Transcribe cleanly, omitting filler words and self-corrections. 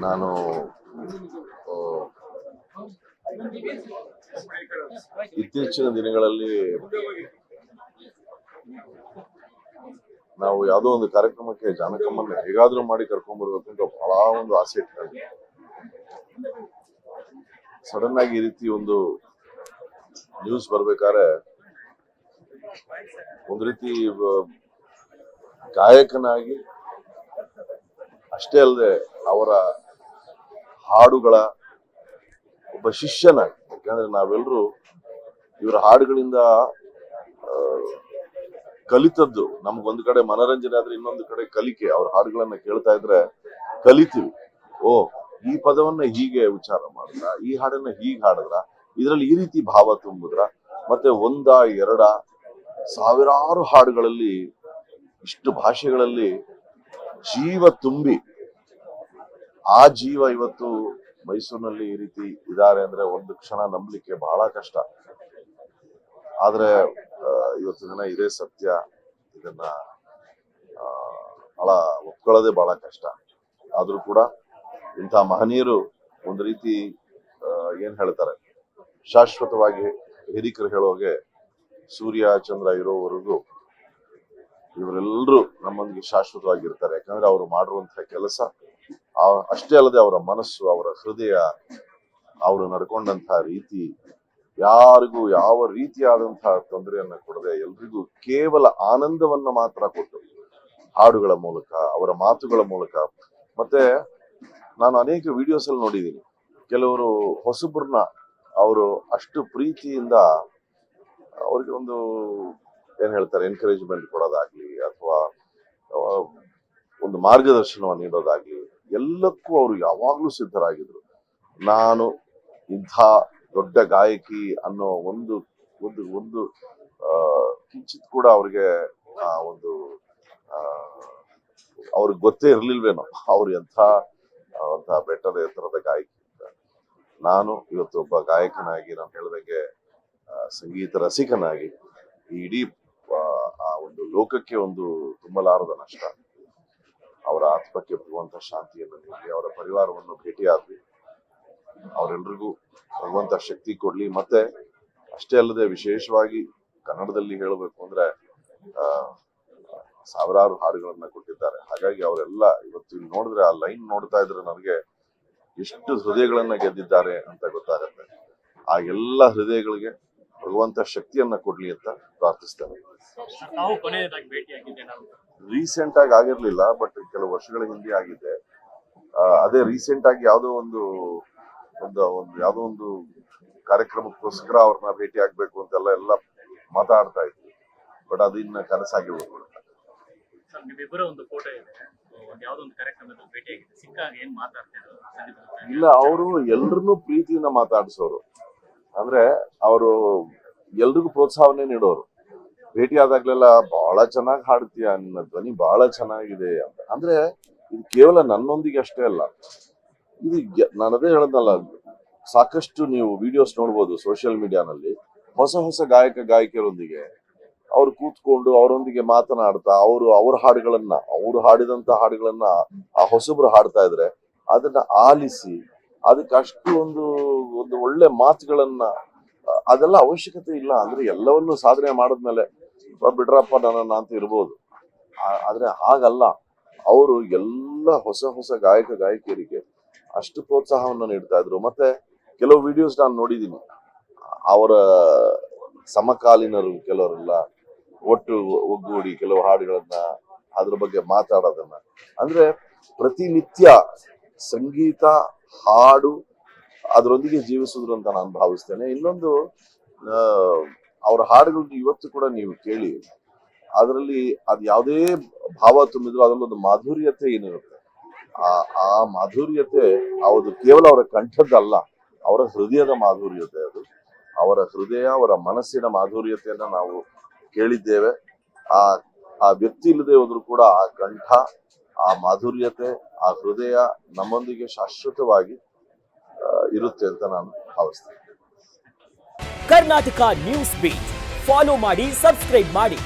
ನಾನು ಇತ್ತೀಚಿನ ದಿನಗಳಲ್ಲಿ ನಾವು ಯಾವುದೋ ಒಂದು ಕಾರ್ಯಕ್ರಮಕ್ಕೆ ಜಾನಕಮ್ಮನ್ನ ಹೇಗಾದ್ರೂ ಮಾಡಿ ಕರ್ಕೊಂಡ್ ಬರ್ಬೇಕು ಅಂತ ಬಹಳ ಒಂದು ಆಸೆ ಇಟ್ಕೊಂಡೆ. ಸಡನ್ ಆಗಿ ಈ ರೀತಿ ಒಂದು ನ್ಯೂಸ್ ಬರ್ಬೇಕಾದ್ರೆ ಒಂದು ರೀತಿ ಗಾಯಕನಾಗಿ ಅಷ್ಟೇ ಅಲ್ಲದೆ ಅವರ ಹಾಡುಗಳ ಒಬ್ಬ ಶಿಷ್ಯನಾಗಿ, ಯಾಕಂದ್ರೆ ನಾವೆಲ್ಲರೂ ಇವರ ಹಾಡುಗಳಿಂದ ಕಲಿತದ್ದು. ನಮ್ಗೊಂದು ಕಡೆ ಮನೋರಂಜನೆ ಆದ್ರೆ ಇನ್ನೊಂದು ಕಡೆ ಕಲಿಕೆ. ಅವ್ರ ಹಾಡುಗಳನ್ನ ಕೇಳ್ತಾ ಇದ್ರೆ ಕಲಿತೀವಿ. ಓ, ಈ ಪದವನ್ನ ಹೀಗೆ ಉಚ್ಚಾರ ಮಾಡಿದ್ರ, ಈ ಹಾಡನ್ನ ಹೀಗೆ ಹಾಡಿದ್ರ, ಇದ್ರಲ್ಲಿ ಈ ರೀತಿ ಭಾವ ತುಂಬಿದ್ರ, ಮತ್ತೆ ಎರಡ ಸಾವಿರಾರು ಹಾಡುಗಳಲ್ಲಿ ಇಷ್ಟು ಭಾಷೆಗಳಲ್ಲಿ ಜೀವ ತುಂಬಿ ಆ ಜೀವ ಇವತ್ತು ಮೈಸೂರಿನಲ್ಲಿ ಈ ರೀತಿ ಇದ್ದಾರೆ ಅಂದ್ರೆ ಒಂದು ಕ್ಷಣ ನಂಬಲಿಕ್ಕೆ ಬಹಳ ಕಷ್ಟ. ಆದ್ರೆ ಇವತ್ತು ದಿನ ಇದೇ ಸತ್ಯ. ಇದನ್ನ ಬಹಳ ಒಪ್ಕೊಳ್ಳೋದೇ ಬಹಳ ಕಷ್ಟ. ಆದ್ರೂ ಕೂಡ ಇಂಥ ಮಹನೀಯರು ಒಂದು ರೀತಿ ಏನ್ ಹೇಳ್ತಾರೆ, ಶಾಶ್ವತವಾಗಿ ಹಿರಿಕರು ಹೇಳೋಗೆ ಸೂರ್ಯ ಚಂದ್ರ ಇರೋವರೆಗೂ ಇವರೆಲ್ಲರೂ ನಮ್ಮೊಂದಿಗೆ ಶಾಶ್ವತವಾಗಿರ್ತಾರೆ. ಯಾಕಂದ್ರೆ ಅವರು ಮಾಡಿರುವಂತಹ ಕೆಲಸ ಅಷ್ಟೇ ಅಲ್ಲದೆ ಅವರ ಮನಸ್ಸು, ಅವರ ಹೃದಯ, ಅವರು ನಡ್ಕೊಂಡಂತಹ ರೀತಿ ಯಾರಿಗೂ ಯಾವ ರೀತಿಯಾದಂತಹ ತೊಂದರೆಯನ್ನ ಕೊಡದೆ ಎಲ್ರಿಗೂ ಕೇವಲ ಆನಂದವನ್ನ ಮಾತ್ರ ಕೊಟ್ಟು ಹಾಡುಗಳ ಮೂಲಕ, ಅವರ ಮಾತುಗಳ ಮೂಲಕ. ಮತ್ತೆ ನಾನು ಅನೇಕ ವಿಡಿಯೋಸ್ ಅಲ್ಲಿ ನೋಡಿದ್ದೀನಿ, ಕೆಲವರು ಹೊಸಬ್ರನ್ನ ಅವರು ಅಷ್ಟು ಪ್ರೀತಿಯಿಂದ ಅವ್ರಿಗೆ ಒಂದು ಏನ್ ಹೇಳ್ತಾರೆ ಎನ್ಕರೇಜ್ಮೆಂಟ್ ಕೊಡೋದಾಗ್ಲಿ ಅಥವಾ ಒಂದು ಮಾರ್ಗದರ್ಶನವನ್ನು ನೀಡೋದಾಗ್ಲಿ, ಎಲ್ಲಕ್ಕೂ ಅವರು ಯಾವಾಗ್ಲೂ ಸಿದ್ಧರಾಗಿದ್ರು. ನಾನು ಇಂಥ ದೊಡ್ಡ ಗಾಯಕಿ ಅನ್ನೋ ಒಂದು ಒಂದು ಒಂದು ಕಿಂಚಿತ್ ಕೂಡ ಅವ್ರಿಗೆ ಒಂದು ಅವ್ರಿಗೆ ಗೊತ್ತೇ ಇರ್ಲಿಲ್ವೇನೋ ಅವ್ರು ಎಂಥ ಬೆಟ್ಟದ ಎತ್ತರದ ಗಾಯಕಿ. ನಾನು ಇವತ್ತು ಒಬ್ಬ ಗಾಯಕನಾಗಿ, ನಾನು ಹೇಳ್ದಂಗೆ ಸಂಗೀತ ರಸಿಕನಾಗಿ ಈ ಇಡೀ ಆ ಒಂದು ಲೋಕಕ್ಕೆ ಒಂದು ತುಂಬಲಾರದ ನಷ್ಟ. ಅವರ ಆತ್ಮಕ್ಕೆ ಬರುವಂತ ಶಾಂತಿಯನ್ನು ನೀಡಿ, ಅವರ ಪರಿವಾರವನ್ನು ಭೇಟಿಯಾದ್ವಿ. ಅವರೆಲ್ರಿಗೂ ಭಗವಂತ ಶಕ್ತಿ ಕೊಡ್ಲಿ. ಮತ್ತೆ ಅಷ್ಟೇ ಅಲ್ಲದೆ ವಿಶೇಷವಾಗಿ ಕನ್ನಡದಲ್ಲಿ ಹೇಳಬೇಕು ಅಂದ್ರೆ ಸಾವಿರಾರು ಹಾಡುಗಳನ್ನ ಕೊಟ್ಟಿದ್ದಾರೆ. ಹಾಗಾಗಿ ಅವರೆಲ್ಲ ಇವತ್ತು ಇಲ್ಲಿ ನೋಡಿದ್ರೆ, ಆ ಲೈನ್ ನೋಡ್ತಾ ಇದ್ರೆ ನನಗೆ ಎಷ್ಟು ಹೃದಯಗಳನ್ನ ಗೆದ್ದಿದ್ದಾರೆ ಅಂತ ಗೊತ್ತಾಗತ್ತೆ. ಆ ಎಲ್ಲ ಹೃದಯಗಳಿಗೆ ಭಗವಂತ ಶಕ್ತಿಯನ್ನ ಕೊಡ್ಲಿ ಅಂತ ಪ್ರಾರ್ಥಿಸ್ತೇನೆ. ರೀಸೆಂಟ್ ಆಗಿ ಆಗಿರ್ಲಿಲ್ಲ, ಬಟ್ ಕೆಲವು ವರ್ಷಗಳ ಹಿಂದೆ ಆಗಿದೆ. ಅದೇ ರೀಸೆಂಟ್ ಆಗಿ ಯಾವುದೋ ಒಂದು ಕಾರ್ಯಕ್ರಮಕ್ಕೋಸ್ಕರ ಅವ್ರನ್ನ ಭೇಟಿ ಆಗ್ಬೇಕು ಅಂತೆಲ್ಲ ಮಾತಾಡ್ತಾ ಇದ್ವಿ. ಬಟ್ ಅದು ಇನ್ನ ಕನಸಾಗಿ ಹೋಗ್ಬಿಡುತ್ತೆ. ಇಲ್ಲ, ಅವರು ಎಲ್ರನ್ನೂ ಪ್ರೀತಿಯಿಂದ ಮಾತಾಡಿಸೋರು. ಅಂದ್ರೆ ಅವರು ಎಲ್ರಿಗೂ ಪ್ರೋತ್ಸಾಹನೆ ನೀಡೋರು. ಭೇಟಿ ಆದಾಗ್ಲೆಲ್ಲ ಬಹಳ ಚೆನ್ನಾಗಿ ಹಾಡ್ತೀಯ, ನಿನ್ನ ಧ್ವನಿ ಬಹಳ ಚೆನ್ನಾಗಿದೆ ಅಂತ. ಅಂದ್ರೆ ಇದು ಕೇವಲ ನನ್ನೊಂದಿಗೆ ಅಷ್ಟೇ ಅಲ್ಲ, ಇದು ನಾನು ಅದೇ ಹೇಳದ್ನಲ್ಲ, ಸಾಕಷ್ಟು ನೀವು ವಿಡಿಯೋಸ್ ನೋಡ್ಬೋದು ಸೋಷಿಯಲ್ ಮೀಡಿಯಾನಲ್ಲಿ. ಹೊಸ ಗಾಯಕರೊಂದಿಗೆ ಅವ್ರು ಕೂತ್ಕೊಂಡು ಅವರೊಂದಿಗೆ ಮಾತನಾಡ್ತಾ ಅವ್ರ ಹಾಡುಗಳನ್ನ, ಅವ್ರು ಹಾಡಿದಂತ ಹಾಡುಗಳನ್ನ ಆ ಹೊಸಬ್ರು ಹಾಡ್ತಾ ಇದ್ರೆ ಅದನ್ನ ಆಲಿಸಿ ಅದಕ್ಕೆ ಅಷ್ಟು ಒಂದು ಒಳ್ಳೆ ಮಾತುಗಳನ್ನ, ಅದೆಲ್ಲ ಅವಶ್ಯಕತೆ ಇಲ್ಲ. ಅಂದ್ರೆ ಎಲ್ಲವನ್ನೂ ಸಾಧನೆ ಮಾಡಿದ್ಮೇಲೆ ಬಿಡ್ರಪ್ಪ ನನ್ನ ಅಂತ ಇರ್ಬೋದು. ಆದ್ರೆ ಹಾಗಲ್ಲ, ಅವರು ಎಲ್ಲ ಹೊಸ ಗಾಯಕಿಯರಿಗೆ ಅಷ್ಟು ಪ್ರೋತ್ಸಾಹವನ್ನು ನೀಡ್ತಾ ಇದ್ರು. ಮತ್ತೆ ಕೆಲವು ವಿಡಿಯೋಸ್ ನಾನು ನೋಡಿದ್ದೀನಿ, ಅವರ ಸಮಕಾಲೀನರು ಕೆಲವರೆಲ್ಲ ಒಗ್ಗೂಡಿ ಕೆಲವು ಹಾಡುಗಳನ್ನ ಅದ್ರ ಬಗ್ಗೆ ಮಾತಾಡೋದನ್ನ, ಅಂದ್ರೆ ಪ್ರತಿನಿತ್ಯ ಸಂಗೀತ ಹಾಡು ಅದರೊಂದಿಗೆ ಜೀವಿಸಿದ್ರು ಅಂತ ನಾನು ಭಾವಿಸ್ತೇನೆ. ಇನ್ನೊಂದು, ಅವ್ರ ಹಾಡುಗಳನ್ನ ಇವತ್ತು ಕೂಡ ನೀವು ಕೇಳಿ, ಅದರಲ್ಲಿ ಅದು ಯಾವುದೇ ಭಾವ ತುಂಬಿದ್ರು ಅದರಲ್ಲೊಂದು ಮಾಧುರ್ಯತೆ ಏನಿರುತ್ತೆ. ಆ ಮಾಧುರ್ಯತೆ ಅದು ಕೇವಲ ಅವರ ಕಂಠದ್ದಲ್ಲ, ಅವರ ಹೃದಯದ ಮಾಧುರ್ಯತೆ. ಅದು ಅವರ ಹೃದಯ, ಅವರ ಮನಸ್ಸಿನ ಮಾಧುರ್ಯತೆಯನ್ನ ನಾವು ಕೇಳಿದ್ದೇವೆ. ಆ ವ್ಯಕ್ತಿ ಇಲ್ಲದೆ ಹೋದ್ರು ಕೂಡ ಆ ಕಂಠ, ಆ ಮಾಧುರ್ಯತೆ, ಆ ಹೃದಯ ನಮ್ಮೊಂದಿಗೆ ಶಾಶ್ವತವಾಗಿ ಇರುತ್ತೆ ಅಂತ ನಾನು ಭಾವಿಸ್ತೇನೆ. ಕರ್ನಾಟಕ ನ್ಯೂಸ್ ಬೀಟ್ ಫಾಲೋ ಮಾಡಿ, ಸಬ್ಸ್ಕ್ರೈಬ್ ಮಾಡಿ.